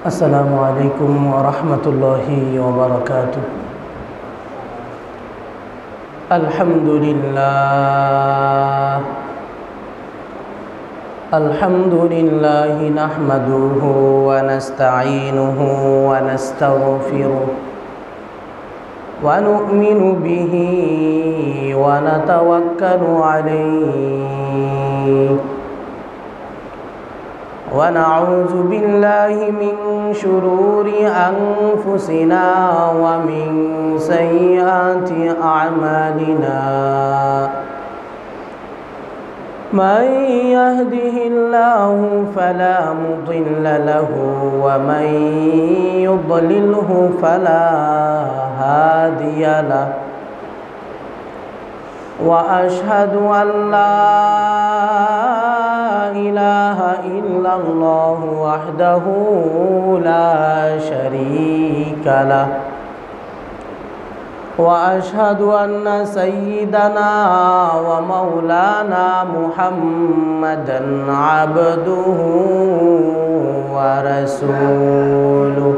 السلام عليكم ورحمة الله وبركاته. الحمد لله نحمده ونستعينه ونستغفره ونؤمن به ونتوكل عليه ونعوذ بالله من شرور أنفسنا ومن سيئات أعمالنا. من يهده الله فلا مضل له ومن يضلله فلا هادي له، وأشهد أن لا إله إلا الله وحده لا شريك له، وأشهد أن سيدنا ومولانا محمدًا عبده ورسوله،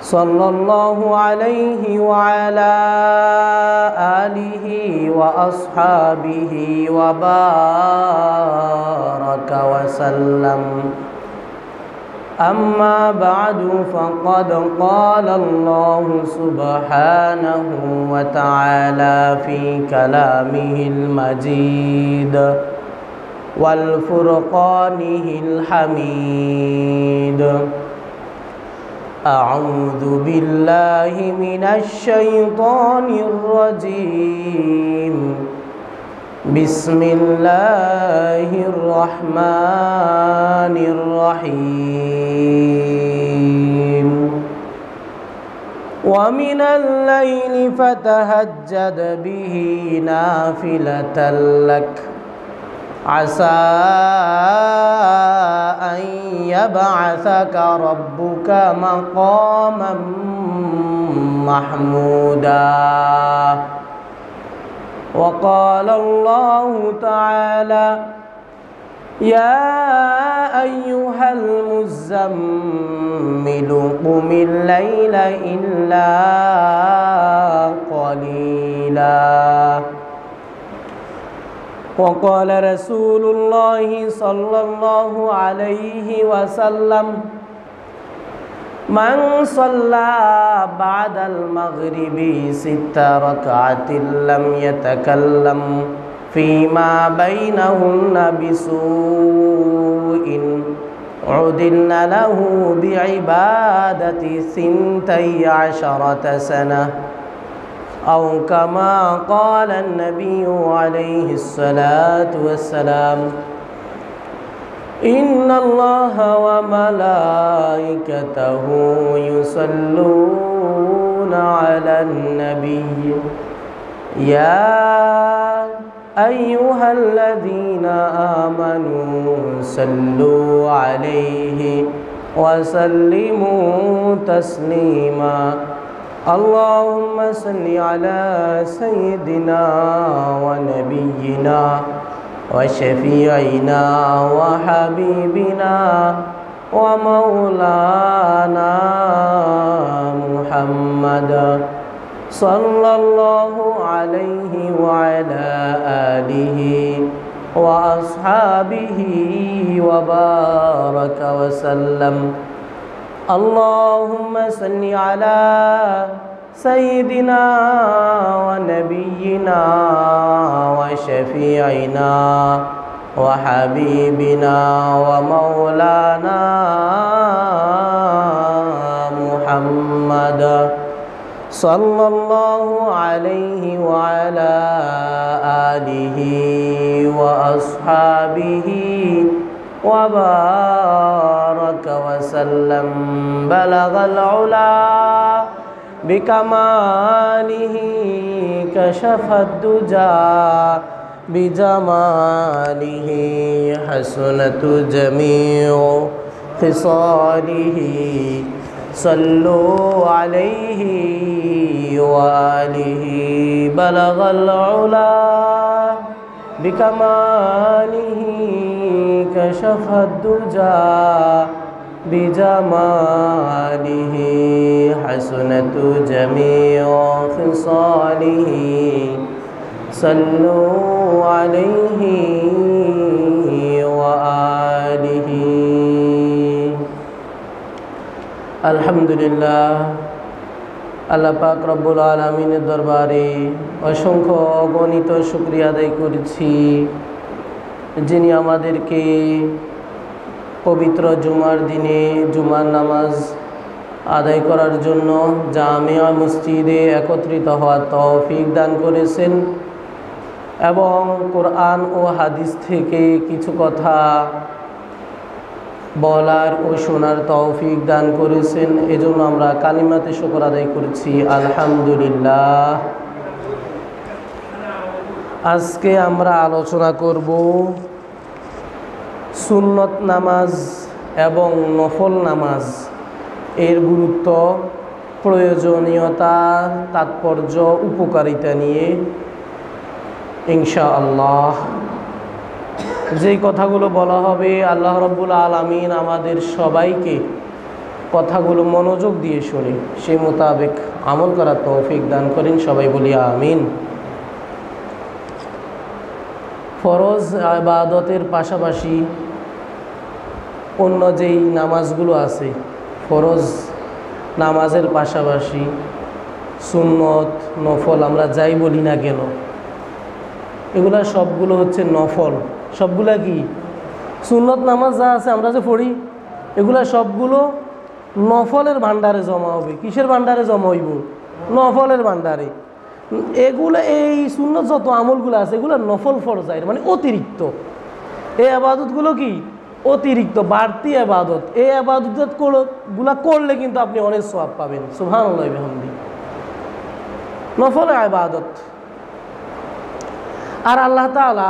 صلى الله عليه وعلى آله وأصحابه وبارك وسلم. أما بعد، فقد قال الله سبحانه وتعالى في كلامه المجيد والفرقانه الحميد: أعوذ بالله من الشيطان الرجيم. بسم الله الرحمن الرحيم. ومن الليل فتهجد به نافلة لك عسى أن يبعثك ربك مقاما محمودا. وقال الله تعالى: يا أيها المزمل قم الليل إلا قليلا. وقال رسول الله صلى الله عليه وسلم: من صلى بعد المغرب 6 ركعات لم يتكلم فيما بينهن بسوء عدلن له بعبادة 12 سنة، أو كما قال النبي عليه الصلاة والسلام: إن الله وملائكته يصلون على النبي يا أيها الذين آمنوا صلوا عليه وسلموا تسليما. اللهم صل على سيدنا ونبينا وشفيعنا وحبيبنا ومولانا محمد صلى الله عليه وعلى آله وأصحابه وبارك وسلم. اللهم صل على سيدنا ونبينا وشفيعنا وحبيبنا ومولانا محمد صلى الله عليه وعلى آله وأصحابه وبارك وسلم. بلغ العلا بكماله كشف الدجى بجماله حسنت جميع خصاله. صلوا عليه وآله. بلغ العلا بكماله كشف الدجى بجماله حسنت جميع خصاله صلوا عليه وآله আলহামদুলিল্লাহ আল্লাহ পাক রব্বুল আলামিনের দরবারে অসংখ্য অগণিত শুকরিয়া আদায় করছি, যিনি আমাদেরকে পবিত্র জুমার দিনে জুমার নামাজ আদায় করার জন্য জামিয়া মসজিদে একত্রিত হওয়ার তৌফিক দান করেছেন এবং কোরআন ও হাদিস থেকে কিছু কথা বলার ও শোনার তৌফিক দান করেছেন। এজন্য আমরা কালিমাতে শুকর আদায় করছি, আলহামদুলিল্লাহ। আজকে আমরা আলোচনা করব সুন্নত নামাজ এবং নফল নামাজ এর গুরুত্ব, প্রয়োজনীয়তা, তাৎপর্য, উপকারিতা নিয়ে ইনশাআল্লাহ। যেই কথাগুলো বলা হবে আল্লাহ রাব্বুল আলামিন আমাদের সবাইকে কথাগুলো মনোযোগ দিয়ে শুনে সেই মোতাবেক আমল করার তৌফিক দান করেন, সবাই বলি আমিন। ফরজ ইবাদতের পাশাপাশি অন্য যেই নামাজগুলো আছে, ফরজ নামাজের পাশাপাশি সুন্নত, নফল আমরা যাই বলি না কেন, এগুলা সবগুলো হচ্ছে নফল। সবগুলা কি সুন্নত নামাজ যা আছে আমরা যে পড়ি, এগুলা সবগুলো নফলের ভান্ডারে জমা হবে। কিসের ভান্ডারে জমা হইব? নফলের ভান্ডারে। এগুলো এই সুন্নত যত আমলগুলো আছে এগুলো নফল ফরজাইর মানে অতিরিক্ত। এই আবাদতগুলো কি অতিরিক্ত বাড়তি আবাদত। এই আবাদতগুলো করলে কিন্তু আপনি অনেক সওয়াব পাবেন, সুবহানাল্লাহ বিহামদি। নফল আবাদত আর আল্লাহ তাআলা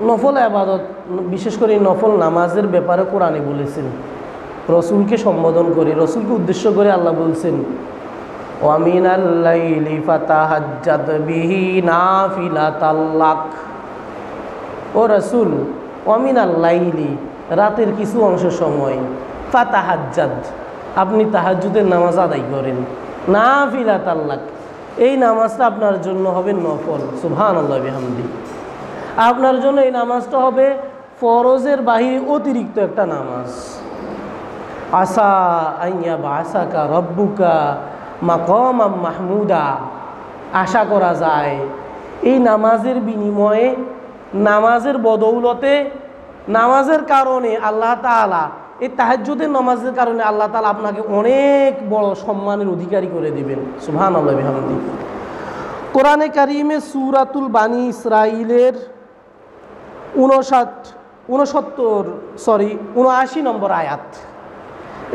নফল আবাদত, বিশেষ করে নফল নামাজের ব্যাপারে কোরআনে বলেছেন, রসুলকে সম্বোধন করে, রসুলকে উদ্দেশ্য করে আল্লাহ বলছেন, ওয়ামিনাল লাইলি ফাতাহাজ্জাদ বিহি নাফিলাতাল লাক। ও রসুল, ওয়ামিনাল লাইলি রাতের কিছু অংশ সময়, ফাতাহাজ্জাদ আপনি তাহাজ্জুদের নামাজ আদায় করেন, নাফিলাতাল লাক এই নামাজটা আপনার জন্য হবে নফল, সুবহানাল্লাহ বিহামদি। আপনার জন্য এই নামাজটা হবে ফরজের বাহিরে অতিরিক্ত একটা নামাজ। আসা আইয়া বাসাকা রব্বুকা মাকামাম মাহমুদা, আশা করা যায় এই নামাজের বিনিময়ে, নামাজের বদৌলতে, নামাজের কারণে আল্লাহ তাআলা, এই তাহাজ্জুদের নামাজের কারণে আল্লাহ তাআলা আপনাকে অনেক বড় সম্মানের অধিকারী করে দিবেন, সুবহানাল্লাহ বিহামদি। কোরআনে কারিমে সূরাতুল বানি ইসরাঈলের 79 নম্বর আয়াত,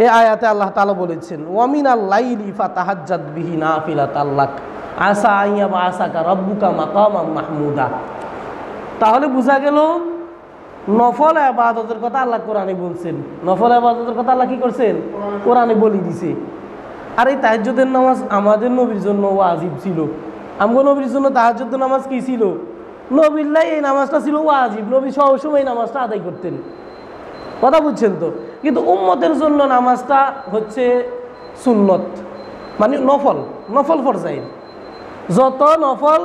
এই আয়াতে আল্লাহ তাআলা বলেছেন, ওয়ামিনাল লাইলি ফাতাহাজ্জাদ বিহি নাফিলাতাল লাক আসা আইয়া বাসাকা রব্বুকা মাকামাম মাহমুদা। তাহলে বোঝা গেল নফল ইবাদতের কথা আল্লাহ কোরআনে বলছেন। নফল ইবাদতের কথা আল্লাহ কি করছেন? কোরআনে বলে দিছে। আর এই তাহাজ্জুদের নামাজ আমাদের নবীর জন্য ওয়াজিব ছিল। আমগো নবীর জন্য তাহাজ্জুদের নামাজ কি ছিল? নবীল্লাই এই নামাজটা ছিল ওয়াজিব, নবী সবসময় এই নামাজটা আদায় করতেন, কথা বুঝছেন তো। কিন্তু উম্মতের জন্য নামাজটা হচ্ছে সুন্নত, মানে নফল, নফল ফরজাইল। যত নফল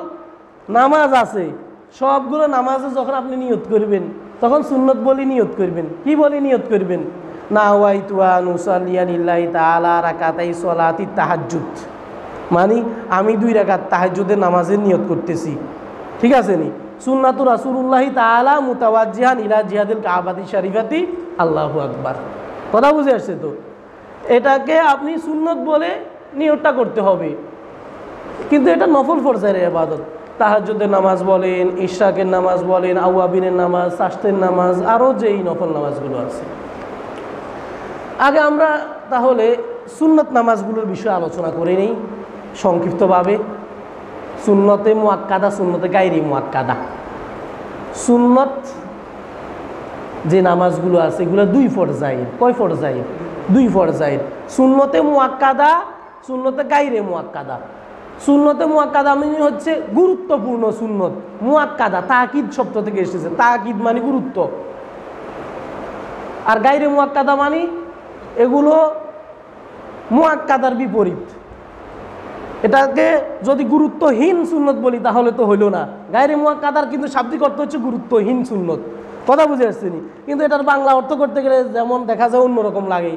নামাজ আছে সবগুলো নামাজে যখন আপনি নিয়ত করবেন তখন সুন্নত বলি নিয়ত করবেন। কি বলি নিয়ত করবেন? নাওয়াইতু আন উসাল্লিয়া লিল্লাহি তাআলা রাকাতাই সলাতি তাহাজ্জুদ, মানে আমি 2 রাকাত তাহাজ্জুদের নামাজের নিয়ত করতেছি, ঠিক আছে নি? সুন্নাতু রাসূলুল্লাহি তাআলা মুতাওয়াজ্জিহান ইলা জিহাদিল কাবাতি শরীফাতি, আল্লাহু আকবার। কথা বুঝে আসছে তো? এটাকে আপনি সুন্নত বলে নিয়তটা করতে হবে, কিন্তু এটা নফল ফরজাইর ইবাদত। তাহাজ্জুদের নামাজ বলেন, ইশরাকের নামাজ বলেন, আওয়াবিনের নামাজ, সাস্তের নামাজ, আরও যেই নফল নামাজগুলো আছে। আগে আমরা তাহলে সুন্নত নামাজগুলোর বিষয়ে আলোচনা করে নেই সংক্ষিপ্তভাবে। সুন্নতে মুআক্কাদা, সুন্নতে গায়রি মুআক্কাদা। সুন্নত যে নামাজগুলো আছে এগুলো 2 ফরজাইল। কয় ফরজাইল? 2 ফরজাইল। সুন্নতে মুআক্কাদা, সুন্নতে গায়রি মুআক্কাদা। সুন্নতে মুআক্কাদা মানে হচ্ছে গুরুত্বপূর্ণ সুন্নত। মুআক্কাদা তাকিদ শব্দ থেকে এসেছে, তাকিদ মানে গুরুত্ব। আর গায়রি মুআক্কাদা মানে এগুলো মুআক্কাদার বিপরীত। এটাকে যদি গুরুত্বহীন সুন্নত বলি তাহলে তো হইল না। গায়রে মুআক্কাদার কিন্তু শাব্দিক অর্থ হচ্ছে গুরুত্বহীন সুন্নত, কথা বুঝে আসছেনি? কিন্তু এটার বাংলা অর্থ করতে গেলে যেমন দেখা যায় অন্যরকম লাগে।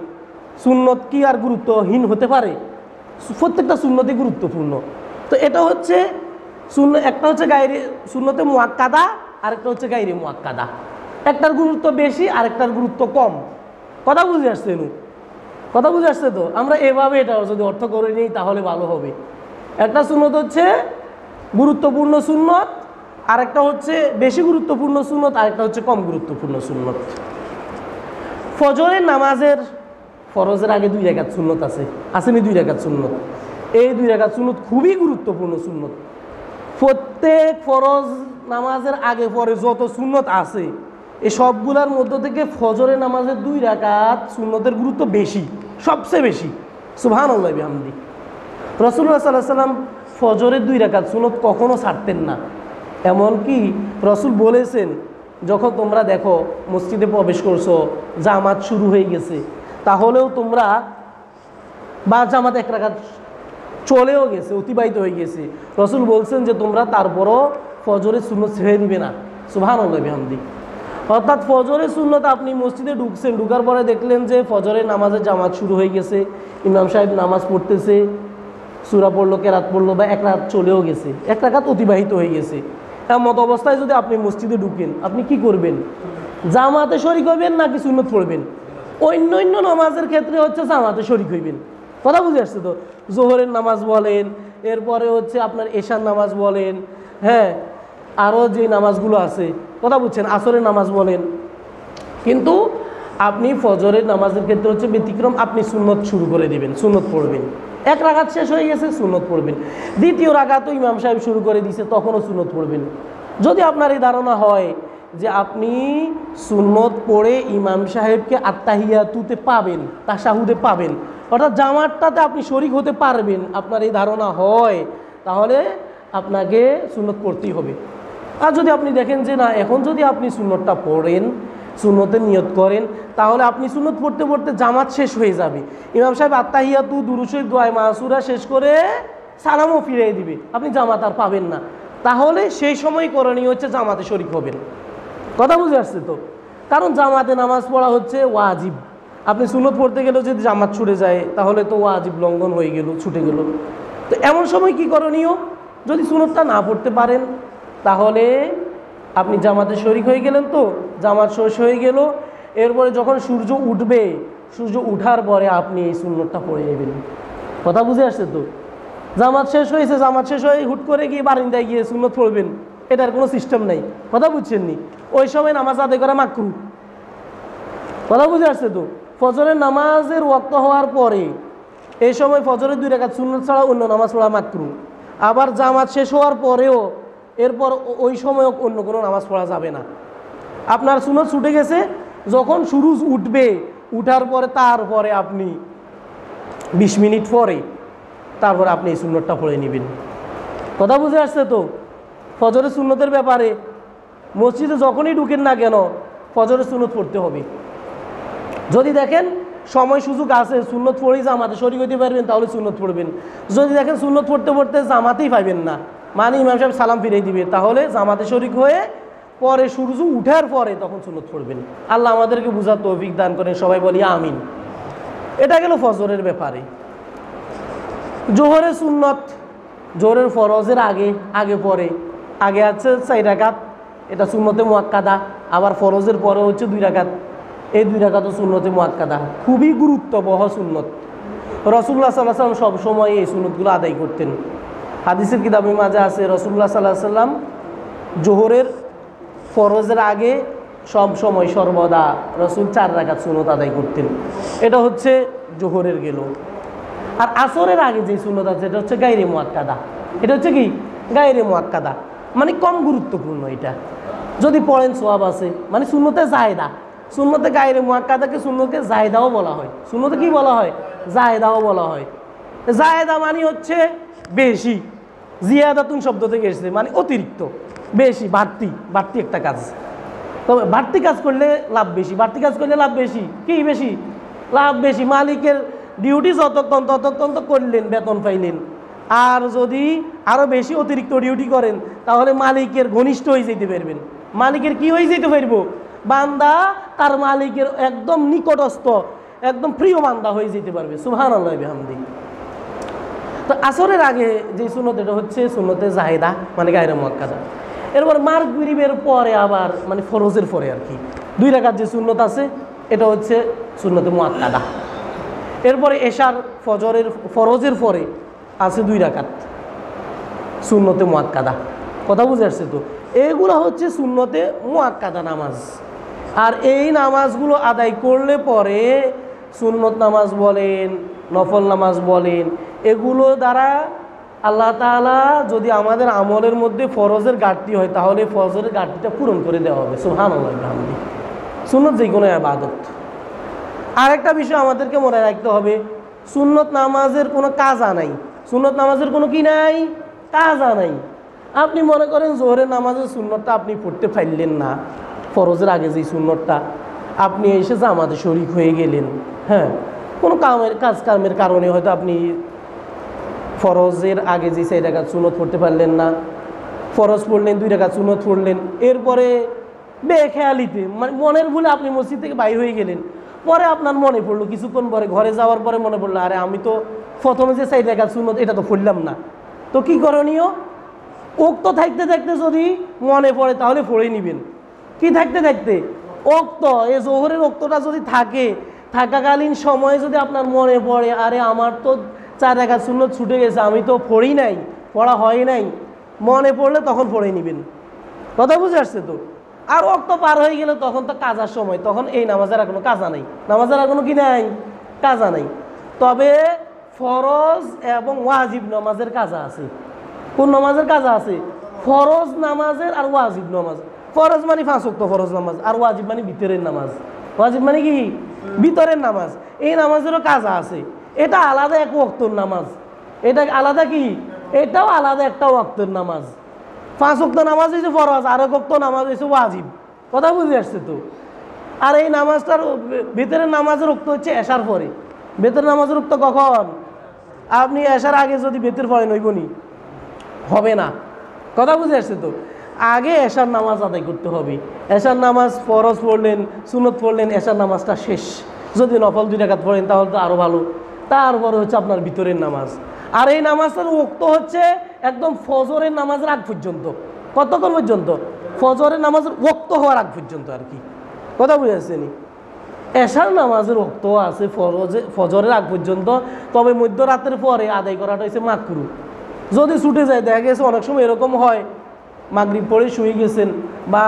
সুন্নত কি আর গুরুত্বহীন হতে পারে? প্রত্যেকটা সুন্নতই গুরুত্বপূর্ণ। তো এটা হচ্ছে একটা হচ্ছে গায়রে সুন্নতে মুআক্কাদা, আরেকটা হচ্ছে গায়রে মুআক্কাদা। একটার গুরুত্ব বেশি, আরেকটার গুরুত্ব কম। কথা বুঝে আসছে? কথা বুঝে আসছে তো? আমরা এভাবে এটা যদি অর্থ করে নিই তাহলে ভালো হবে। একটা সুন্নত হচ্ছে গুরুত্বপূর্ণ সুন্নত, আরেকটা হচ্ছে বেশি গুরুত্বপূর্ণ সুন্নত, আরেকটা হচ্ছে কম গুরুত্বপূর্ণ সুন্নত। ফজরের নামাজের ফরজের আগে 2 রাকাত সুন্নত আসেনি? 2 রাকাত সুন্নত। এই 2 রাকাত সুন্নত খুবই গুরুত্বপূর্ণ সুন্নত। প্রত্যেক ফরজ নামাজের আগে পরে যত সুন্নত আছে এই সবগুলোর মধ্য থেকে ফজরের নামাজের 2 রাকাত সুন্নতের গুরুত্ব বেশি, সবচেয়ে বেশি। সুবহানাল্লাহ বিহামদি। রাসূলুল্লাহ সাল্লাল্লাহু আলাইহি ওয়াসাল্লাম ফজরের 2 রাকাত সুন্নত কখনো ছাড়তেন না। এমনকি রাসূল বলেছেন, যখন তোমরা দেখো মসজিদে প্রবেশ করছো, জামাত শুরু হয়ে গেছে, তাহলেও তোমরা বা জামাত 1 রাকাত চলেও গেছে, অতিবাহিত হয়ে গেছে, রাসূল বলছেন যে তোমরা তারপরও ফজরের সুন্নত ছেড়ে দিবে না। সুবহানাল্লাহ বিহামদি। অর্থাৎ ফজরের সুন্নত আপনি মসজিদে ঢুকছেন, ঢুকার পরে দেখলেন যে ফজরের নামাজের জামাত শুরু হয়ে গেছে, ইমাম সাহেব নামাজ পড়তেছে, সূরা পড়লো, কেরাত পড়লো, বা 1 রাকাত চলেও গেছে, 1 রাকাত অতিবাহিত হয়ে গেছে, এমন অবস্থায় যদি আপনি মসজিদে ঢুকেন, আপনি কি করবেন? জামাতে শরীক হইবেন নাকি সুন্নত পড়বেন? অন্য নামাজের ক্ষেত্রে হচ্ছে জামাতে শরীক হইবেন। কথা বুঝে আসছে তো? জোহরের নামাজ বলেন, এরপরে হচ্ছে আপনার এশার নামাজ বলেন, হ্যাঁ, আরও যে নামাজগুলো আছে, কথা বুঝছেন, আসরের নামাজ বলেন। কিন্তু আপনি ফজরের নামাজের ক্ষেত্রে হচ্ছে ব্যতিক্রম, আপনি সুন্নত শুরু করে দিবেন, সুন্নত পড়বেন। 1 রাকাত শেষ হয়ে গেছে, সুন্নত পড়বেন। 2য় রাকাতও ইমাম সাহেব শুরু করে দিয়েছে, তখনও সুন্নত পড়বেন। যদি আপনার এই ধারণা হয় যে আপনি সুন্নত পড়ে ইমাম সাহেবকে আত্তাহিয়াতুতে পাবেন, তাশাহুদে পাবেন, অর্থাৎ জামাতটাতে আপনি শরীক হতে পারবেন, আপনার এই ধারণা হয়, তাহলে আপনাকে সুন্নত পড়তেই হবে। আর যদি আপনি দেখেন যে না, এখন যদি আপনি সুন্নতটা পড়েন, সুন্নতের নিয়ত করেন, তাহলে আপনি সুন্নত পড়তে পড়তে জামাত শেষ হয়ে যাবে, ইমাম সাহেব আত্তাহিয়াতু, দুরূদ শরীফ, দোয়া মাসুরা শেষ করে সালামও ফিরিয়ে দিবে, আপনি জামাত আর পাবেন না, তাহলে সেই সময় করণীয় হচ্ছে জামাতে শরীক হবেন। কথা বুঝে আসছে তো? কারণ জামাতে নামাজ পড়া হচ্ছে ওয়াজিব। আপনি সুন্নত পড়তে গেলেও যদি জামাত ছুটে যায়, তাহলে তো ওয়াজিব লঙ্ঘন হয়ে গেল, ছুটে গেল। তো এমন সময় কি করণীয়? যদি সুন্নতটা না পড়তে পারেন, তাহলে আপনি জামাতে শরীক হয়ে গেলেন, তো জামাত শেষ হয়ে গেল, এরপরে যখন সূর্য উঠবে, সূর্য উঠার পরে আপনি এই সুন্নতটা পড়ে নেবেন। কথা বুঝে আসছে তো? জামাত শেষ হয়েছে, জামাত শেষ হয়ে হুট করে গিয়ে বারিন্দায় গিয়ে সুন্নত পড়বেন, এটার কোনো সিস্টেম নেই। কথা বুঝছেন নি? ওই সময় নামাজ আদায় করা মাকরুহ। কথা বুঝে আসছে তো? ফজরের নামাজের ওয়াক্ত হওয়ার পরে এই সময় ফজরের 2 রাকাত সুন্নত ছাড়া অন্য নামাজ পড়া মাকরুহ। আবার জামাত শেষ হওয়ার পরেও এরপর ওই সময় অন্য কোনো নামাজ পড়া যাবে না। আপনার সুন্নত ছুটে গেছে, যখন সূর্য উঠবে, উঠার পরে তারপরে আপনি 20 মিনিট পরে তারপরে আপনি এই সুন্নতটা পড়ে নেবেন। কথা বুঝে আসছে তো? ফজরের সুন্নতের ব্যাপারে মসজিদে যখনই ঢুকেন না কেন, ফজরের সুন্নত পড়তে হবে। যদি দেখেন সময় সুযোগ আছে, সুন্নত পড়েই জামাতে শরীক হইতে পারবেন, তাহলে সুন্নত পড়বেন। যদি দেখেন সুন্নত পড়তে পড়তে জামাতেই পাইবেন না, মানে ইমাম সাহেব সালাম ফিরিয়ে দিবে, তাহলে জামাতে শরীক হয়ে পরে সূর্য উঠার পরে তখন সুন্নত পড়বেন। আল্লাহ আমাদেরকে বুঝার তৌফিক দান করেন, সবাই বলি আমিন। এটা গেল ফজরের ব্যাপারে। জোহরের সুন্নত, জোহরের ফরজের আগে পরে, আগে আছে 4 রাকাত, এটা সুন্নতে মুআক্কাদা, আবার ফরজের পরে হচ্ছে 2 রাকাত, এই 2 রাকাতও সুন্নতে মুআক্কাদা, খুবই গুরুত্ববহ সুন্নত। রাসূলুল্লাহ সাল্লাল্লাহু আলাইহি ওয়াসাল্লাম সবসময় এই সুন্নতগুলো আদায় করতেন। হাদিসের কিতাবের মাঝে আছে রাসূলুল্লাহ সাল্লাল্লাহু আলাইহি ওয়াসাল্লাম জোহরের ফরজের আগে সব সময় সর্বদা রাসূল 4 রাকাত সুন্নত আদায় করতেন। এটা হচ্ছে জোহরের গেল। আর আসরের আগে যে সুন্নত আছে এটা হচ্ছে গায়রে মুআক্কাদা। এটা হচ্ছে কি? গায়রে মুআক্কাদা, মানে কম গুরুত্বপূর্ণ। এটা যদি পড়েন সওয়াব আছে, মানে সুন্নতে জায়েদা। সুন্নতে গায়রে মুআক্কাদাকে সুন্নতে জায়েদাও বলা হয়। সুন্নতে কি বলা হয়? জায়েদাও বলা হয়। জায়েদা মানে হচ্ছে বেশি, জিয়াদাতুন শব্দ থেকে এসেছে, মানে অতিরিক্ত, বেশি, বাড়তি একটা কাজ। তবে বাড়তি কাজ করলে লাভ বেশি, বাড়তি কাজ করলে লাভ বেশি। কি বেশি? লাভ বেশি। মালিকের ডিউটি যতক্ষণ ততক্ষণ তো করলেন, বেতন পাইলেন। আর যদি আরও বেশি অতিরিক্ত ডিউটি করেন তাহলে মালিকের ঘনিষ্ঠ হয়ে যেতে পারবেন। মালিকের কি হয়ে যেতে পারবো? বান্দা তার মালিকের একদম নিকটস্থ, একদম প্রিয় বান্দা হয়ে যেতে পারবে। সুবহানাল্লাহ বিহামদি। তো আসরের আগে যে সুন্নত, এটা হচ্ছে সুন্নতে জাহেদা, মানে গায়রে মুআক্কাদা। এরপর মাগরিবের পরে আবার মানে ফরজের পরে আর কি 2 রাকাত যে সুন্নত আছে, এটা হচ্ছে সুন্নতে মুআক্কাদা। এরপরে এশার ফজরের ফরজের পরে আছে 2 রাকাত সুন্নতে মুআক্কাদা। কথা বুঝে আসছে তো? এগুলো হচ্ছে সুন্নতে মুআক্কাদা নামাজ। আর এই নামাজগুলো আদায় করলে পরে সুন্নত নামাজ বলেন, নফল নামাজ বলেন, এগুলো দ্বারা আল্লাহ তাআলা যদি আমাদের আমলের মধ্যে ফরজের ঘাটতি হয় তাহলে ফরজের ঘাটতিটা পূরণ করে দেওয়া হবে। সুবহানাল্লাহ বিহামদি। সুন্নত যে কোনো ইবাদত। আরেকটা বিষয় আমাদেরকে মনে রাখতে হবে, সুন্নত নামাজের কোনো কাজা নাই। সুন্নত নামাজের কোনো কি নাই? কাজা নাই। আপনি মনে করেন জোহরের নামাজের সুন্নতটা আপনি পড়তে পারলেন না, ফরজের আগে যেই সুন্নতটা, আপনি এসে জামাতে শরীক হয়ে গেলেন, হ্যাঁ, কোনো কাজকর্মের কারণে হয়তো আপনি ফরজের আগে যে 4 রাকাত সুন্নত পড়তে পারলেন না, ফরজ পড়লেন, 2 রাকাত সুন্নত পড়লেন, এরপরে বেখেয়ালিতে মানে মনের ভুলে আপনি মসজিদ থেকে বাইর হয়ে গেলেন। পরে আপনার মনে পড়লো, কিছুক্ষণ পরে ঘরে যাওয়ার পরে মনে পড়লো, আরে আমি তো প্রথমে যে 4 রাকাত সুন্নত এটা তো পড়লাম না। তো কি করণীয়? উক্ত থাকতে থাকতে যদি মনে পড়ে তাহলে পড়ে নেবেন। কি থাকতে থাকতে? উক্ত, এই জোহরের উক্তটা যদি থাকে, থাকাকালীন সময়ে যদি আপনার মনে পড়ে, আরে আমার তো 4 রাকাত সুন্নত ছুটে গেছে, আমি তো পড়ি নাই, পড়া হয় নাই, মনে পড়লে তখন পড়ে নেবেন। কথা বুঝে আসছে তো? আর ওয়াক্ত পার হয়ে গেলে তখন তো কাজার সময়, তখন এই নামাজের আর কোনো কাজা নাই, নামাজের আর কোনো কি নাই? কাজা নাই। তবে ফরজ এবং ওয়াজিব নামাজের কাজা আছে। কোন নামাজের কাজা আছে? ফরজ নামাজের আর ওয়াজিব নামাজ। ফরজ মানে 5 ওয়াক্ত ফরজ নামাজ, আর ওয়াজিব মানে ভিতরের নামাজ। ওয়াজিব মানে কি? ভিতরের নামাজ। এই নামাজেরও কাজা আছে। এটা আলাদা এক ওয়াক্তের নামাজ, এটা আলাদা কি? এটাও আলাদা একটা ওয়াক্তের নামাজ। 5 ওয়াক্ত নামাজ হয়েছে ফরজ, আর 1 ওয়াক্ত নামাজ হয়েছে ওয়াজিব। কথা বুঝে আসছে তো? আর এই নামাজটার ভিতরের নামাজের ওয়াক্ত হচ্ছে এশার পরে। ভিতরের নামাজের ওয়াক্ত কখন? আপনি এশার আগে যদি ভিতর পড়েন হইবনি, হবে না। কথা বুঝে আসছে তো? আগে এশার নামাজ আদায় করতে হবে। এশার নামাজ ফরজ পড়লেন, সুন্নত পড়লেন, এশার নামাজটা শেষ। যদি নফল 2 রাকাত পড়েন তাহলে তো আরও ভালো। তারপরে হচ্ছে আপনার ভিতরের নামাজ। আর এই নামাজটার ওয়াক্ত হচ্ছে একদম ফজরের নামাজের আগ পর্যন্ত। কতক্ষণ পর্যন্ত? ফজরের নামাজের ওয়াক্ত হওয়ার আগ পর্যন্ত আর কি। কথা বুঝে আসছেনি? এশার নামাজের ওয়াক্ত আছে ফজরের আগ পর্যন্ত, তবে মধ্যরাতের পরে আদায় করাটা হচ্ছে মাকরু। যদি ছুটে যায়, দেখা গেছে অনেক সময় এরকম হয়, মাগরিব পড়ে শুয়ে গেছেন বা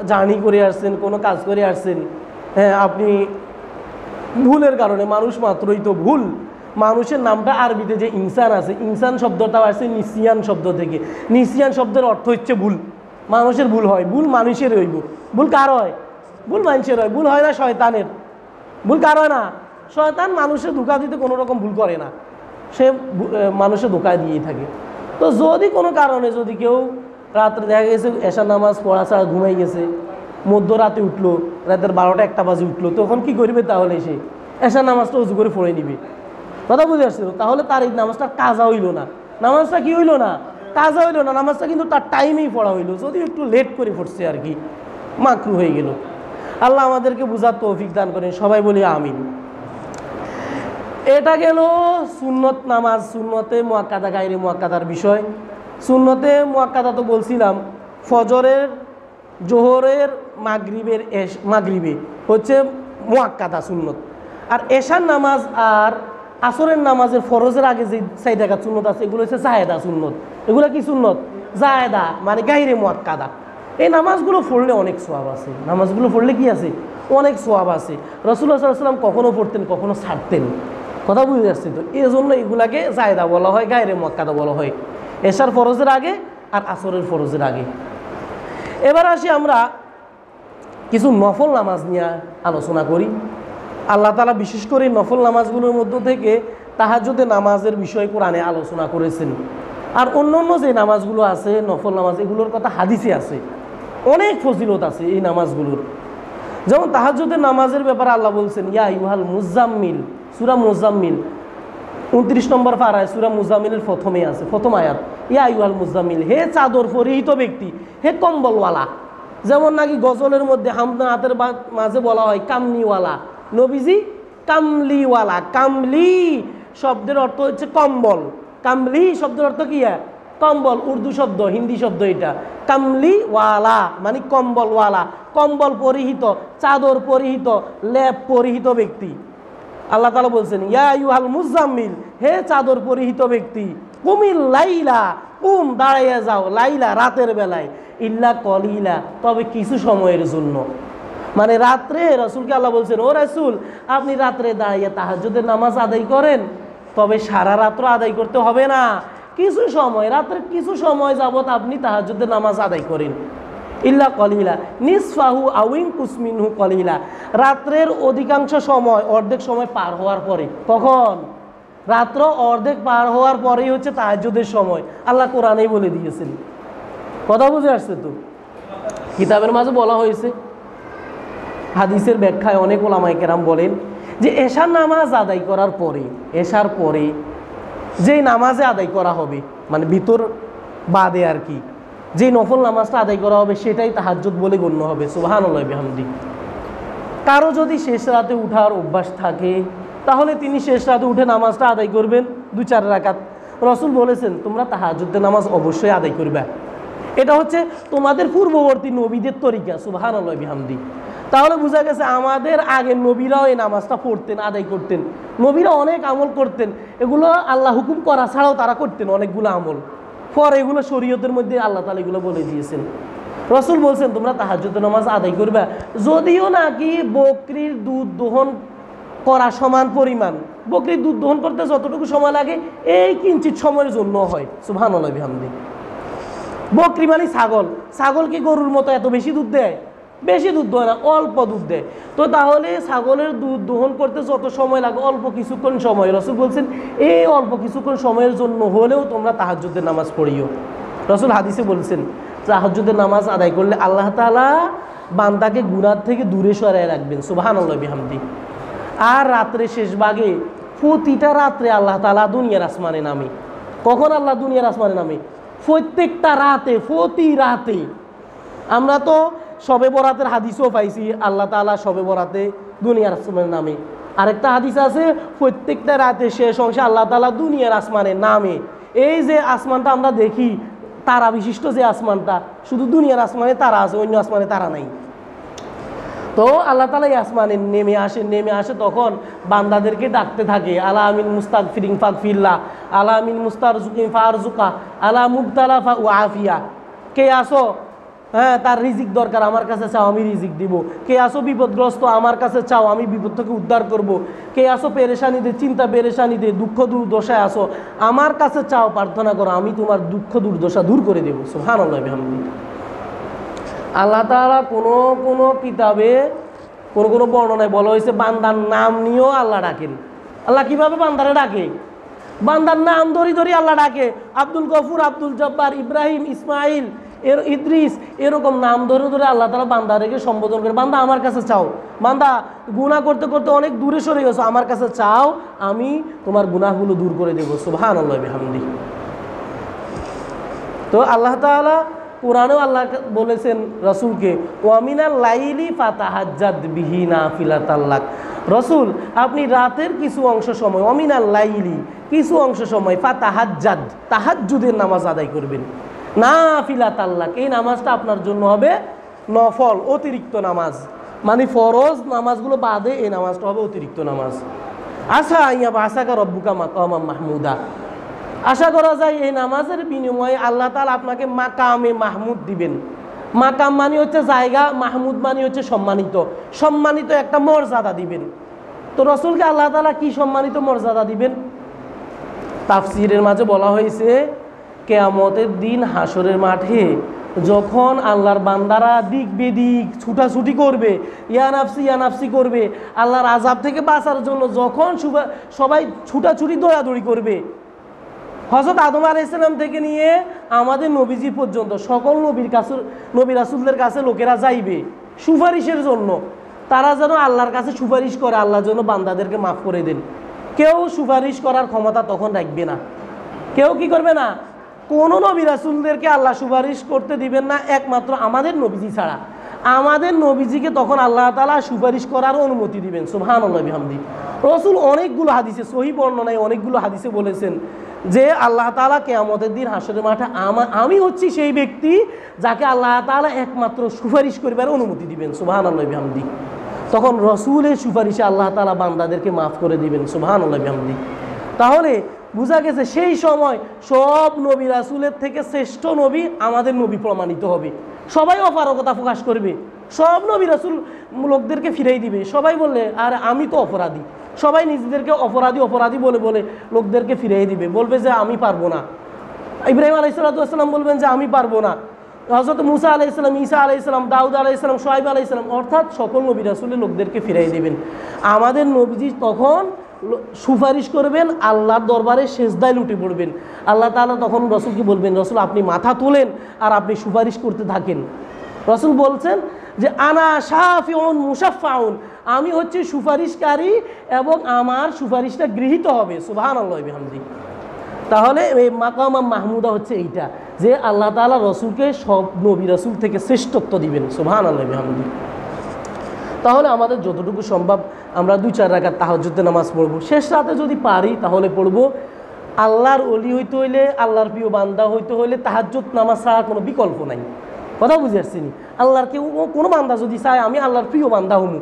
জার্নি করে আসছেন, কোনো কাজ করে আসছেন, হ্যাঁ, আপনি ভুলের কারণে, মানুষ মাত্রই তো ভুল, মানুষের নামটা আরবিতে যে ইনসান আছে, ইনসান শব্দটা আসছে নিসিয়ান শব্দ থেকে। নিসিয়ান শব্দের অর্থ হচ্ছে ভুল। মানুষের ভুল হয়, ভুল মানুষের হইব। ভুল কার হয়? ভুল মানুষের হয়। ভুল হয় না শয়তানের। ভুল কার হয় না? শয়তান মানুষের ধোঁকা দিতে কোনো রকম ভুল করে না, সে মানুষের ধোঁকা দিয়েই থাকে। তো যদি কোনো কারণে যদি কেউ রাত্রে দেখা গেছে এশার নামাজ পড়া ছাড়া ঘুমাই গেছে, মধ্যরাতে উঠলো, রাতের 12টা 1টা বাজে উঠলো, তখন কি করবে? তাহলে সে এশার নামাজটা উজু করে পড়ে নিবে। কথা বুঝে আসছিল? তাহলে তার এই নামাজটা কাজা হইল না। নামাজটা কি হইল না? কাজা হইল না। নামাজটা কিন্তু তার টাইমেই পড়া হইলো, যদি একটু লেট করে পড়ছে আর কি, মাকরু হয়ে গেল। আল্লাহ আমাদেরকে বুঝার তৌফিক দান করেন, সবাই বলি আমিন। এটা গেল সুন্নত নামাজ, সুন্নতে মুআক্কাদা, গায়রে মুআক্কাদার বিষয়। সুন্নতে মুআক্কাদা তো বলছিলাম, ফজরের, জোহরের, মাগরিবে হচ্ছে মুআক্কাদা সুন্নত। আর এশার নামাজ আর আসরের নামাজের ফরজের আগে যে 4 রাকাত সুন্নত আছে, এগুলো হচ্ছে জায়েদা সুন্নত। এগুলো কি সুন্নত? জায়েদা মানে গায়রে মুআক্কাদা। এই নামাজগুলো পড়লে অনেক সওয়াব আছে। নামাজগুলো পড়লে কি আছে? অনেক সওয়াব আছে। রাসূলুল্লাহ সাল্লাল্লাহু আলাইহি ওয়াসাল্লাম কখনো পড়তেন, কখনো ছাড়তেন। কথা বুঝে যাচ্ছে তো? এই জন্য এগুলাকে জায়েদা বলা হয়, গায়রে মুআক্কাদা বলা হয়, এশার ফরজের আগে আর আসরের ফরজের আগে। এবার আসি আমরা কিছু নফল নামাজ নিয়ে আলোচনা করি। আল্লাহ তাআলা বিশেষ করে নফল নামাজগুলোর মধ্য থেকে তাহাজ্জুদের নামাজের বিষয় কোরআনে আলোচনা করেছেন। আর অন্য অন্য যে নামাজগুলো আছে নফল নামাজ, এগুলোর কথা হাদিসে আছে, অনেক ফজিলত আছে এই নামাজগুলোর। যেমন তাহাজ্জুদের নামাজের ব্যাপারে আল্লাহ বলছেন ইয়া আইয়ুহাল মুজাম্মিল, সূরা মুজাম্মিল 29 নম্বর পারায় সূরা মুজাম্মিলের প্রথম আয়াত, ইয়া আইয়ুহাল মুজাম্মিল, হে চাদর পরিহিত ব্যক্তি, হে কম্বলওয়ালা। যেমন নাকি গজলের মধ্যে হামদানাতের মাঝে বলা হয় কামলিওয়ালা, নবীজি কামলিওয়ালা। কামলি শব্দের অর্থ হচ্ছে কম্বল, কামলি শব্দের অর্থ কি? কম্বল, উর্দু শব্দ, হিন্দি শব্দ এটা। কামলিওয়ালা মানে কম্বলওয়ালা, কম্বল পরিহিত, চাদর পরিহিত, লেপ পরিহিত ব্যক্তি। আল্লাহ তাআলা বলছেন ইয়া আইয়ুহাল মুজাম্মিল, হে চাদর পরিহিত ব্যক্তি, কুমিল লাইলা, কুম দাঁড়াইয়া যাও, লাইলা রাতের বেলায়, ইল্লা কলিলা তবে কিছু সময়ের জন্য। মানে রাত্রে রাসূলকে আল্লাহ বলছেন ও রাসূল আপনি রাত্রে দাঁড়াইয়া তাহাজ্জুদের নামাজ আদায় করেন, তবে সারা রাত্র আদায় করতে হবে না, কিছু সময়, রাত্রে কিছু সময় যাবত আপনি তাহাজ্জুদের নামাজ আদায় করেন। ইল্লা কলিলা নিসফাহু আও ইনকুস মিনহু কলিলা, রাত্রের অধিকাংশ সময়, অর্ধেক সময় পার হওয়ার পরে। কখন? রাত্র অর্ধেক পার হওয়ার পরেই হচ্ছে তাহাজ্জুদের সময়। আল্লাহ কোরআনেই বলে দিয়েছেন। কথা বুঝে আসছে তো? কিতাবের মাঝে বলা হয়েছে, হাদিসের ব্যাখ্যায় অনেক ওলামায়ে কেরাম বলেন যে এশার নামাজ আদায় করার পরে, এশার পরে যেই নামাজে আদায় করা হবে, মানে ভিতর বাদে আর কি, যেই নফল নামাজটা আদায় করা হবে সেটাই তাহাজ্জুদ বলে গণ্য হবে। সুবহানাল্লাহ বিহামদি। কারো যদি শেষ রাতে উঠার অভ্যাস থাকে তাহলে তিনি শেষ রাতে উঠে নামাজটা আদায় করবেন 2-4 রাকাত। রাসূল বলেছেন তোমরা তাহাজ্জুদের নামাজ অবশ্যই আদায় করবে। এটা হচ্ছে তোমাদের পূর্ববর্তী নবীদের তরিকা। সুবহানাল্লাহ বিহামদি। তাহলে বোঝা গেছে আমাদের আগের নবীরাও এই নামাজটা পড়তেন, আদায় করতেন। নবীরা অনেক আমল করতেন, এগুলো আল্লাহ হুকুম করা ছাড়াও তারা করতেন অনেকগুলো আমল। পরে এগুলো শরীয়তের মধ্যে আল্লাহ তাআলা এগুলো বলে দিয়েছেন। রাসূল বলছেন তোমরা তাহাজ্জুদের নামাজ আদায় করবে, যদিও নাকি বকরির দুধ দহন করা সমান পরিমাণ, বকরির দুধ দহন করতে যতটুকু সময় লাগে এই কিঞ্চিত সময়ের জন্য হয়। সুবহানাল্লাহ বিহামদি। বকরি মানে ছাগল, ছাগল কি গরুর মতো এত বেশি দুধ দেয়? বেশি দুধ দেয় না, অল্প দুধ দেয়। তো তাহলে ছাগলের দুধ দহন করতে যত সময় লাগে অল্প কিছুক্ষণ সময়, রাসূল বলছেন এই অল্প কিছুক্ষণ সময়ের জন্য হলেও তোমরা তাহাজ্জুদের নামাজ পড়িও। রাসূল হাদিসে বলছেন তাহাজ্জুদের নামাজ আদায় করলে আল্লাহ তাআলা বান্দাকে গুনাহ থেকে দূরে সরায় রাখবেন। সুবহানাল্লাহ বিহামদি। আর রাত্রে শেষ ভাগে, প্রতিটা রাত্রে আল্লাহ তাআলা দুনিয়ার আসমানে নামে। কখন আল্লাহ দুনিয়ার আসমানে নামে? প্রত্যেকটা রাতে, প্রতি রাতে। আমরা তো শবে বরাতের হাদিসও পাইছি আল্লাহ তাআলা শবে বরাতে দুনিয়ার আসমানে নামে। আরেকটা হাদিস আছে প্রত্যেকটা রাতে শেষ অংশে আল্লাহ তাআলা দুনিয়ার আসমানে নামে। এই যে আসমানটা আমরা দেখি তারা বিশিষ্ট যে আসমানটা, শুধু দুনিয়ার আসমানে তারা আছে, অন্য আসমানে তারা নাই। তো আল্লাহ তাআলা এই আসমানে নেমে আসে তখন বান্দাদেরকে ডাকতে থাকে আলা আমিন মুস্তাগফিরিন ফাগফিরলা, আলা আমিন মুস্তারজুকিন ফারজুকা, আলা মুবতালা ফাআফিয়া। কে আসো? হ্যাঁ, তার রিজিক দরকার, আমার কাছে চাও আমি রিজিক দিব। কে আসো বিপদগ্রস্ত, আমার কাছে চাও আমি বিপদ থেকে উদ্ধার করব। কে আসো পেরেশানিতে, চিন্তা পেরেশানিতে, দুঃখ দুর্দশায় আসো, আমার কাছে চাও, প্রার্থনা করো, আমি তোমার দুঃখ দুর্দশা দূর করে দেবো। সুবহানাল্লাহ বিহামদি। আল্লাহ তাআলা কোনো কিতাবে কোনো বর্ণনায় বলা হয়েছে বান্দার নাম নিয়েও আল্লাহ ডাকেন। আল্লাহ কিভাবে বান্দারে ডাকে? বান্দার নাম ধরি আল্লাহ ডাকে। আব্দুল গফুর, আব্দুল জব্বার, ইব্রাহিম, ইসমাইল, ইদ্রিস, এরকম নাম ধরে আল্লাহ তাআলা বান্দাদেরকে সম্বোধন করে। বান্দা আমার কাছে চাও, বান্দা গুনাহ করতে করতে অনেক দূরে সরে গেছো, আমার কাছে চাও, আমি তোমার গুনাহগুলো দূর করে দেবো। সুবহানাল্লাহ বিহামদি। তো আল্লাহ তাআলা কোরআনেও আল্লাহ বলেছেন রাসূলকে ওয়ামিনাল লাইলি ফাতাহাজ্জাদ বিহি নাফিলাতাল লাক। রাসূল আপনি রাতের কিছু অংশ সময়, ওয়ামিনাল লাইলি কিছু অংশ সময়, ফাতাহাজ্জাদ তাহাজ্জুদের নামাজ আদায় করবেন, নাফিলাতাল লাক এই নামাজটা আপনার জন্য হবে নফল, অতিরিক্ত নামাজ। মানে ফরজ নামাজগুলো বাদে এই নামাজটা হবে অতিরিক্ত নামাজ। আসা ইয়াবআসাকা রব্বুকা মাকামাম মাহমুদা। আশা করা যায় এই নামাজের বিনিময়ে আল্লাহ তাআলা আপনাকে মাকামে মাহমুদ দিবেন। মাকাম মানে হচ্ছে জায়গা, মাহমুদ মানে হচ্ছে সম্মানিত, সম্মানিত একটা মর্যাদা দিবেন। তো রাসূলকে আল্লাহ তাআলা কি সম্মানিত মর্যাদা দিবেন? তাফসীরের মাঝে বলা হয়েছে কিয়ামতের দিন হাসরের মাঠে যখন আল্লাহর বান্দারা দিক বেদিক ছুটাছুটি করবে, ইয়া নাফসি করবে, আল্লাহর আযাব থেকে বাঁচার জন্য যখন সবাই ছুটাছুটি দৌড়াদৌড়ি করবে, হযরত আদম আলাইহিস সালাম থেকে নিয়ে আমাদের নবীজি পর্যন্ত সকল নবী রাসূলদের কাছে লোকেরা যাইবে সুপারিশের জন্য। তারা যেন আল্লাহর কাছে সুপারিশ করে, আল্লাহ যেন বান্দাদেরকে মাফ করে দেন। কেউ সুপারিশ করার ক্ষমতা তখন রাখবে না। কেউ কি করবে না? কোনো নবী রাসূলদেরকে আল্লাহ সুপারিশ করতে দিবেন না একমাত্র আমাদের নবীজি ছাড়া। আমাদের নবীজিকে তখন আল্লাহ তাআলা সুপারিশ করার অনুমতি দিবেন। সুবহানাল্লাহ বিহামদি। রাসূল অনেকগুলো হাদিসে, সহিহ বর্ণনায় অনেকগুলো হাদিসে বলেছেন যে আল্লাহ তাআলা কিয়ামতের দিন হাসরের মাঠে আমি হচ্ছি সেই ব্যক্তি যাকে আল্লাহ তাআলা একমাত্র সুপারিশ করবার অনুমতি দিবেন। সুবহানাল্লাহ বিহামদি। তখন রাসূলের সুপারিশে আল্লাহ তাআলা বান্দাদেরকে মাফ করে দিবেন। সুবহানাল্লাহ বিহামদি। তাহলে বোঝা গেছে সেই সময় সব নবী রাসূলের থেকে শ্রেষ্ঠ নবী আমাদের নবী প্রমাণিত হবে। সবাই অপারগতা প্রকাশ করবে, সব নবী রাসূল লোকদেরকে ফিরাই দিবে। সবাই বললে আর আমি তো অপরাধী, সবাই নিজেদেরকে অপরাধী অপরাধী বলে বলে লোকদেরকে ফিরাই দিবে, বলবে যে আমি পারবো না। ইব্রাহিম আলাইহিস সালাম বলবেন যে আমি পারবো না। হযরত মুসা আলাইহিস সালাম, ঈসা আলাইহিস সালাম, দাউদ আলাইহিস সালাম, শুআয়ব আলাইহিস সালাম, অর্থাৎ সকল নবী রাসূলের লোকদেরকে ফিরাই দিবেন। আমাদের নবীজি তখন সুপারিশ করবেন, আল্লাহর দরবারে সেজদায় লুটে পড়বেন। আল্লাহ তাআলা তখন রাসূলকে বলবেন, রাসূল আপনি মাথা তোলেন আর আপনি সুপারিশ করতে থাকেন। রাসূল বলছেন যে আনা শাফিউন মুশাফফাউন, আমি হচ্ছে সুপারিশকারী এবং আমার সুপারিশটা গৃহীত হবে। সুবহানাল্লাহি বিহামদি। তাহলে এই মাকাম মাহমুদা হচ্ছে এইটা যে আল্লাহ তাআলা রাসূলকে সব নবী রাসূল থেকে শ্রেষ্ঠত্ব দিবেন। সুবহানাল্লাহি বিহামদি। তাহলে আমাদের যতটুকু সম্ভব আমরা 2-4 রাকাত তাহাজ্জুদের নামাজ পড়বো। শেষ রাতে যদি পারি তাহলে পড়বো। আল্লাহর ওলি হইতে হইলে, আল্লাহর প্রিয় বান্দা হইতে হইলে তাহাজ্জুদ নামাজ ছাড়া কোনো বিকল্প নাই। কথা বুঝে আসছি নি? আল্লাহর কেউ কোনো বান্দা যদি চায় আমি আল্লাহর প্রিয় বান্দা হমু,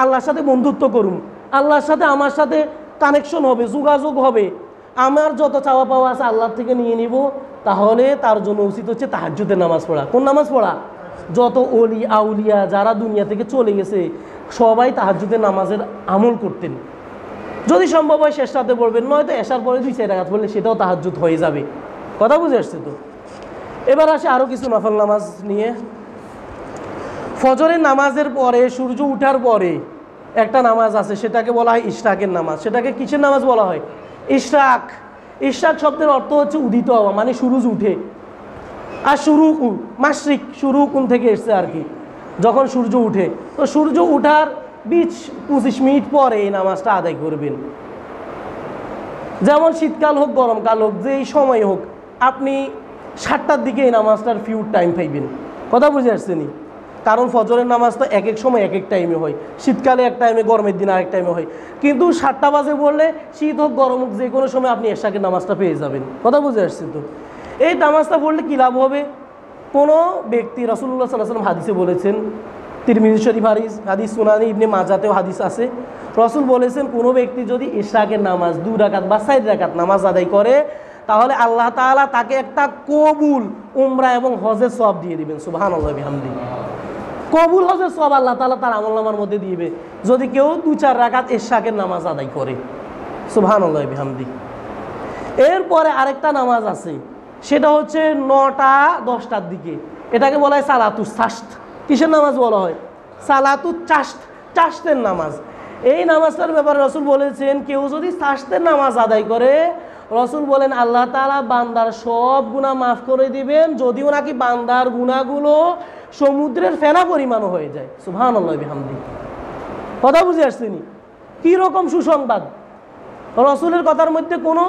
আল্লাহর সাথে বন্ধুত্ব করুম, আল্লাহর সাথে আমার সাথে কানেকশন হবে, যোগাযোগ হবে, আমার যত চাওয়া পাওয়া আছে আল্লাহর থেকে নিয়ে নিব, তাহলে তার জন্য উচিত হচ্ছে তাহাজ্জুদের নামাজ পড়া। কোন নামাজ পড়া? যত ওলি আউলিয়া যারা দুনিয়া থেকে চলে গেছে সবাই তাহাজ্জুদের নামাজের আমল করতেন। যদি সম্ভব হয় শেষ রাতে পড়বেন, নয়তো এশার পরে 2-4 রাকাত পড়লে সেটাও তাহাজ্জুদ হয়ে যাবে। কথা বুঝে আসছে তো? এবার আসে আরও কিছু নফল নামাজ নিয়ে। ফজরের নামাজের পরে, সূর্য উঠার পরে একটা নামাজ আছে, সেটাকে বলা হয় ইশরাকের নামাজ। সেটাকে কিসের নামাজ বলা হয়? ইশরাক। ইশরাক শব্দের অর্থ হচ্ছে উদিত হওয়া, মানে সূর্য উঠে। আর শুরুকু মাশরিক, শুরুকুন থেকে এসছে আর কি, যখন সূর্য উঠে। তো সূর্য উঠার 20-25 মিনিট পরে এই নামাজটা আদায় করবেন। যেমন শীতকাল হোক গরমকাল হোক, যেই সময় হোক, আপনি 7টার দিকে এই নামাজটার ফিউ টাইম পাইবেন। কথা বুঝে আসছেনি? কারণ ফজরের নামাজ তো এক এক সময় এক এক টাইমে হয়। শীতকালে এক টাইমে, গরমের দিন আরেক টাইমে হয়। কিন্তু 7টা বাজে পড়লে শীত হোক গরম হোক যে কোনো সময় আপনি এশাকের নামাজটা পেয়ে যাবেন। কথা বুঝে আসছে তো? এই নামাজটা পড়লে কী লাভ হবে? কোনো ব্যক্তি, রাসূলুল্লাহ সাল্লাল্লাহু আলাইহি ওয়াসাল্লাম হাদিসে বলেছেন, তিরমিজি শরীফ হাদিস, সুনানি ইবনে মাজাতেও হাদিস আছে, রাসূল বলেছেন কোনো ব্যক্তি যদি ইশরাকের নামাজ 2 রাকাত বা 4 রাকাত নামাজ আদায় করে তাহলে আল্লাহ তাআলা তাকে একটা কবুল উমরা এবং হজের সওয়াব দিয়ে দিবেন। সুবহানাল্লাহি বিহামদি। কবুল হজের সওয়াব আল্লাহ তাআলা তার আমলনামার মধ্যে দিবে যদি কেউ 2-4 রাকাত ইশরাকের নামাজ আদায় করে। সুবহানাল্লাহি বিহামদি। এরপরে আরেকটা নামাজ আছে, সেটা হচ্ছে 9টা-10টার দিকে। এটাকে বলা হয় সালাতুস চাশত। কিসের নামাজ বলা হয়? সালাতুস চাশত, চাশতের নামাজ। এই নামাজটার ব্যাপারে রাসূল বলেছেন কেউ যদি চাশতের নামাজ আদায় করে, রাসূল বলেন আল্লাহ তাআলা বান্দার সব গুনাহ মাফ করে দিবেন, যদিও নাকি বান্দার গুনাহগুলো সমুদ্রের ফেনা পরিমাণও হয়ে যায়। সুবহানাল্লাহি বিহামদি। কথা বুঝে আসছেনি? কি রকম সুসংবাদ! রাসূলের কথার মধ্যে কোনো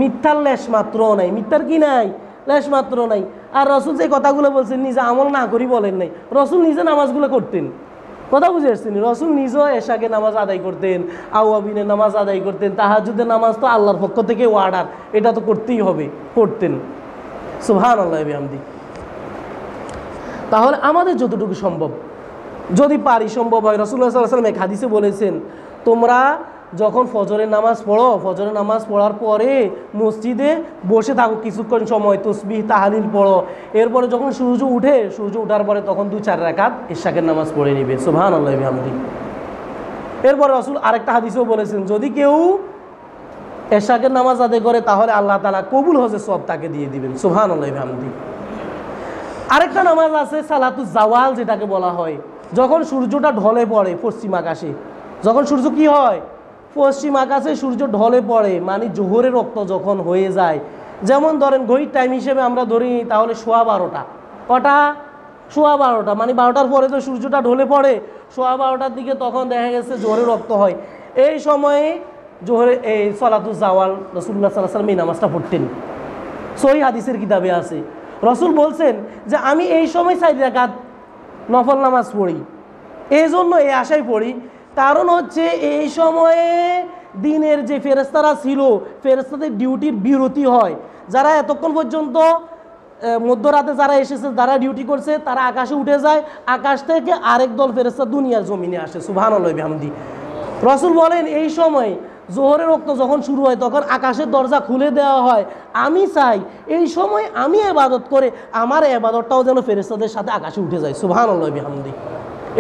মিথ্যার লেশ মাত্র নাই। মিথ্যার কি নাই? লেশ মাত্র নাই। আর রাসূল যে কথাগুলো বলছেন নিজে আমল না করি বলেন নাই, রাসূল নিজে নামাজগুলো করতেন। কথা বুঝে আসছেন? রাসূল নিজেও এশাকে নামাজ আদায় করতেন, আওয়াবিনের নামাজ আদায় করতেন, তাহাজ্জুদের নামাজ তো আল্লাহর পক্ষ থেকে অর্ডার, এটা তো করতেই হবে, করতেন। সুবহানাল্লাহি বিহামদি। তাহলে আমাদের যতটুকু সম্ভব, যদি পারি, সম্ভব হয়, রাসূলুল্লাহ সাল্লাল্লাহু আলাইহি ওয়াসাল্লাম এক হাদিসে বলেছেন তোমরা যখন ফজরের নামাজ পড়ো, ফজরের নামাজ পড়ার পরে মসজিদে বসে থাকো কিছুক্ষণ সময়, তাসবিহ তাহলিল পড়ো। এরপরে যখন সূর্য উঠে, সূর্য উঠার পরে তখন 2-4 রাকাত ইশরাকের নামাজ পড়ে নিবে। সুবহানাল্লাহি বিহামদি। এরপরে রাসূল আরেকটা হাদিসেও বলেছেন যদি কেউ ইশরাকের নামাজ আদায় করে তাহলে আল্লাহ তাআলা কবুল হজের সওয়াব তাকে দিয়ে দিবেন। সুবহানাল্লাহি বিহামদি। আরেকটা নামাজ আছে সালাতুজ জাওয়াল, যেটাকে বলা হয় যখন সূর্যটা ঢলে পড়ে পশ্চিম আকাশে। যখন সূর্য কি হয়? পশ্চিম আকাশে সূর্য ঢলে পড়ে, মানে জোহরের রক্ত যখন হয়ে যায়। যেমন ধরেন ঘড়ির টাইম হিসেবে আমরা ধরি তাহলে 12:15। কটা? সোয়া 12টা, মানে 12টার পরে তো সূর্যটা ঢলে পড়ে, সোয়া 12টার দিকে তখন দেখা গেছে জোহরের রক্ত হয়। এই সময়ে জোহরে এই সলাতুল জাওয়াল রাসূলুল্লাহ সাল্লাল্লাহু আলাইহি ওয়াসাল্লাম এই নামাজটা পড়তেন। সহিহ হাদিসের কিতাবে আছে, রাসূল বলছেন যে আমি এই সময় 4 রাকাত নফল নামাজ পড়ি। এই জন্য এই আশায় পড়ি, কারণ হচ্ছে এই সময়ে দিনের যে ফেরেশতারা ছিল, ফেরেশতাদের ডিউটির বিরতি হয়। যারা এতক্ষণ পর্যন্ত মধ্যরাতে যারা এসেছে, যারা ডিউটি করছে, তারা আকাশে উঠে যায়, আকাশ থেকে আরেক দল ফেরেশতা দুনিয়ার জমিনে আসে। সুবহানাল্লাহ বিহামদি। রাসূল বলেন এই সময় জোহরের রক্ত যখন শুরু হয় তখন আকাশের দরজা খুলে দেওয়া হয়। আমি চাই এই সময় আমি ইবাদত করে আমার ইবাদতটাও যেন ফেরেশতাদের সাথে আকাশে উঠে যায়। সুবহানাল্লাহ বিহামদি।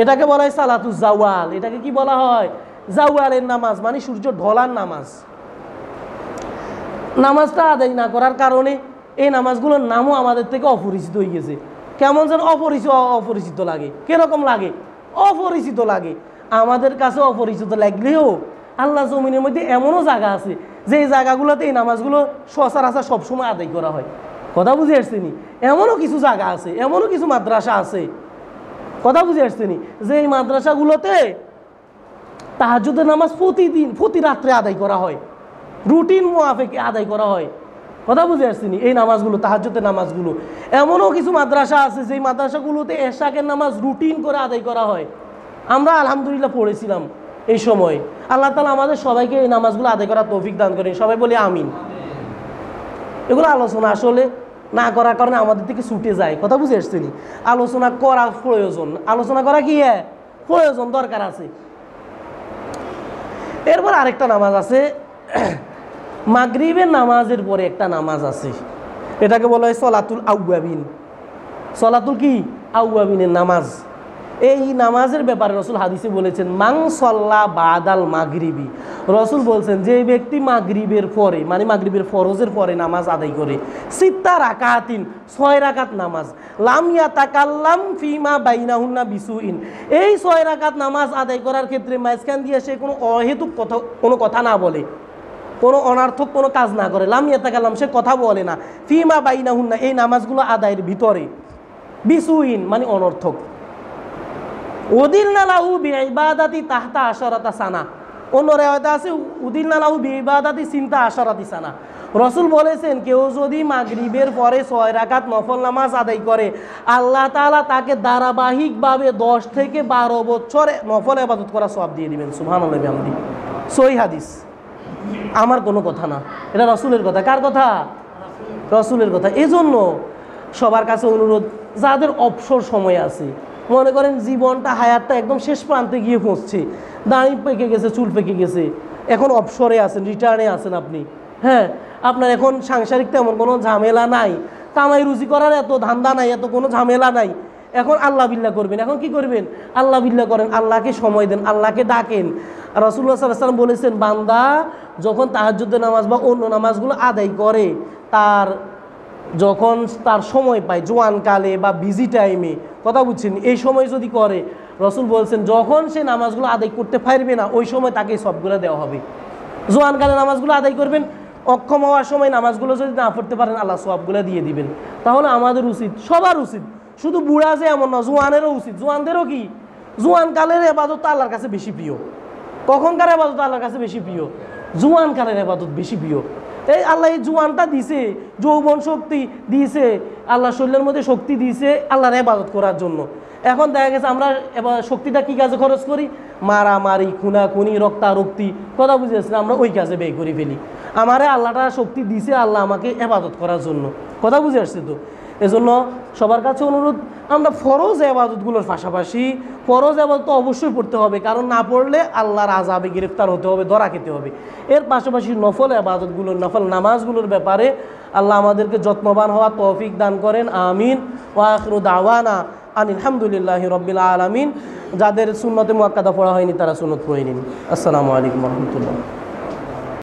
এটাকে বলা হয় সালাতুজ জাওয়াল। এটাকে কি বলা হয়? জাওয়ালের নামাজ, মানে সূর্য ঢলার নামাজ। নামাজটা আদায় না করার কারণে এই নামাজগুলোর নামও আমাদের থেকে অপরিচিত হয়ে গেছে। কেমন যেন অপরিচিত লাগে। কিরকম লাগে? অপরিচিত লাগে। আমাদের কাছে অপরিচিত লাগলেও আল্লাহ জমিনের মধ্যে এমনও জায়গা আছে যে এই জায়গাগুলোতে এই নামাজগুলো সচরাচর সবসময় আদায় করা হয়। কথা বুঝে আসছেনি? এমনও কিছু জায়গা আছে, এমনও কিছু মাদ্রাসা আছে, কথা বুঝে আসছেনি, যে এই মাদ্রাসাগুলোতে তাহাজ্জুদের নামাজ প্রতিদিন প্রতি রাত্রে আদায় করা হয়, রুটিন মোয়াফেক আদায় করা হয়। কথা বুঝে আসছেনি? এই নামাজগুলো, তাহাজ্জুদের নামাজগুলো। এমনও কিছু মাদ্রাসা আছে যেই মাদ্রাসাগুলোতে এশাকের নামাজ রুটিন করে আদায় করা হয়। আমরা আলহামদুলিল্লাহ পড়েছিলাম এই সময়। আল্লাহ তাআলা আমাদের সবাইকে এই নামাজগুলো আদায় করার তৌফিক দান করেন। সবাই বলি আমিন। এগুলো আলোচনা আসলে না করার কারণে আমাদের থেকে ছুটে যায়। কথা বুঝে আসছেনি? আলোচনা করা প্রয়োজন, আলোচনা করা কি প্রয়োজন, দরকার আছে। এরপর আরেকটা নামাজ আছে, মাগরিবের নামাজের পরে একটা নামাজ আছে, এটাকে বলা হয় সলাতুল আউয়াবিন। সলাতুল কি? আউয়াবিনের নামাজ। এই নামাজের ব্যাপারে রসুল হাদিসে বলেছেন মান সাল্লা বাদাল মাগরিবি। রসুল বলছেন যে ব্যক্তি মাগরিবের পরে, মানে মাগরিবের ফরজের পরে নামাজ আদায় করে, সিত্তা রাকাতিন 6 রাকাত নামাজ, লাম ইয়াতাকাল্লাম ফিমা বাইনাহুন্না বিসুইন। এই 6 রাকাত নামাজ আদায় করার ক্ষেত্রে মাঝখান দিয়ে সে কোনো অহেতুক কোনো কথা না বলে, কোনো অনার্থক কোনো কাজ না করে, লাম ইয়াতাকাল্লাম, সে কথা বলে না, ফিমা বাইনাহুন্না, এই নামাজগুলো আদায়ের ভিতরে, বিসুইন মানে অনর্থক। উদিলনা লাহু বিইবাদাতি তাহতা আশারাতা সানা। অন্য রিওয়ায়েতে আছে উদিলনা লাহু বিইবাদাতি সিনতা আশারাতি সানা। রাসূল বলেছেন কেউ যদি মাগরিবের পরে 6 রাকাত নফল নামাজ আদায় করে, আল্লাহ তাআলা তাকে ধারাবাহিকভাবে 10 থেকে 12 বছর নফল ইবাদত করা সওয়াব দিয়ে দিবেন। সুবহানাল্লাহ বিহামদি। সহিহ হাদিস, আমার কোনো কথা না, এটা রাসূলের কথা। কার কথা? রাসূলের কথা। এজন্য সবার কাছে অনুরোধ, যাদের অবসর সময় আছে, মনে করেন জীবনটা হায়াতটা একদম শেষ প্রান্তে গিয়ে পৌঁছছে, দাড়ি পেকে গেছে, চুল পেকে গেছে, এখন অবসরে আছেন, রিটার্নে আছেন আপনি, হ্যাঁ, আপনার এখন সাংসারিক তেমন কোনো ঝামেলা নাই, কামাই রুজি করার এত ধান্দা নাই, এত কোনো ঝামেলা নাই, এখন আল্লাহ বিল্লাহ করবেন। এখন কি করবেন? আল্লাহ বিল্লাহ করেন, আল্লাহকে সময় দেন, আল্লাহকে ডাকেন। রাসূলুল্লাহ সাল্লাল্লাহু আলাইহি ওয়াসাল্লাম বলেছেন বান্দা যখন তাহাজ্জুদের নামাজ বা অন্য নামাজগুলো আদায় করে, যখন তার সময় পায়, জোয়ানকালে বা বিজি টাইমে, কথা বুঝছেন, এই সময় যদি করে, রাসূল বলছেন যখন সে নামাজগুলো আদায় করতে পারবে না ওই সময় তাকে সবগুলো দেওয়া হবে। জোয়ানকালে নামাজগুলো আদায় করবেন, অক্ষম হওয়ার সময় নামাজগুলো যদি না পড়তে পারেন আল্লাহ সবগুলো দিয়ে দিবেন। তাহলে আমাদের উচিত, সবার উচিত, শুধু বুড়া যে এমন না, জোয়ানেরও উচিত, জোয়ানদেরও কি, জোয়ানকালের ইবাদত আল্লাহর কাছে বেশি প্রিয়। কখনকার ইবাদত আল্লাহর কাছে বেশি প্রিয়? জোয়ানকালের ইবাদত বেশি প্রিয়। এই আল্লাহ এই জোয়ানটা দিছে, যৌবন শক্তি দিয়েছে, আল্লাহ শরীরের মধ্যে শক্তি দিয়েছে আল্লাহর ইবাদত করার জন্য। এখন দেখা গেছে আমরা এবার শক্তিটা কি কাজে খরচ করি? মারামারি, খুনাখুনি, রক্তারক্তি, কথা বুঝেছেন, আমরা ওই কাজে ব্যয় করে ফেলি। আমারে আল্লাহটা শক্তি দিয়েছে আল্লাহ আমাকে ইবাদত করার জন্য, কথা বুঝে আসছে তো? এজন্য সবার কাছে অনুরোধ, আমরা ফরজ ইবাদতগুলোর পাশাপাশি ফরজ ইবাদত তো অবশ্যই পড়তে হবে, কারণ না পড়লে আল্লাহর আযাবে গ্রেফতার হতে হবে, ধরা খেতে হবে। এর পাশাপাশি নফল ইবাদতগুলোর, নফল নামাজগুলোর ব্যাপারে আল্লাহ আমাদেরকে যত্নবান হওয়া তৌফিক দান করেন। আমিন। ওয়া আখিরু দাওয়ানা আলহামদুলিল্লাহি রাব্বিল আলামিন। যাদের সুন্নতে মুআক্কাদা পড়া হয়নি তারা সুন্নত পড়ে নিন। আসসালামু আলাইকুম ওয়া রাহমাতুল্লাহ।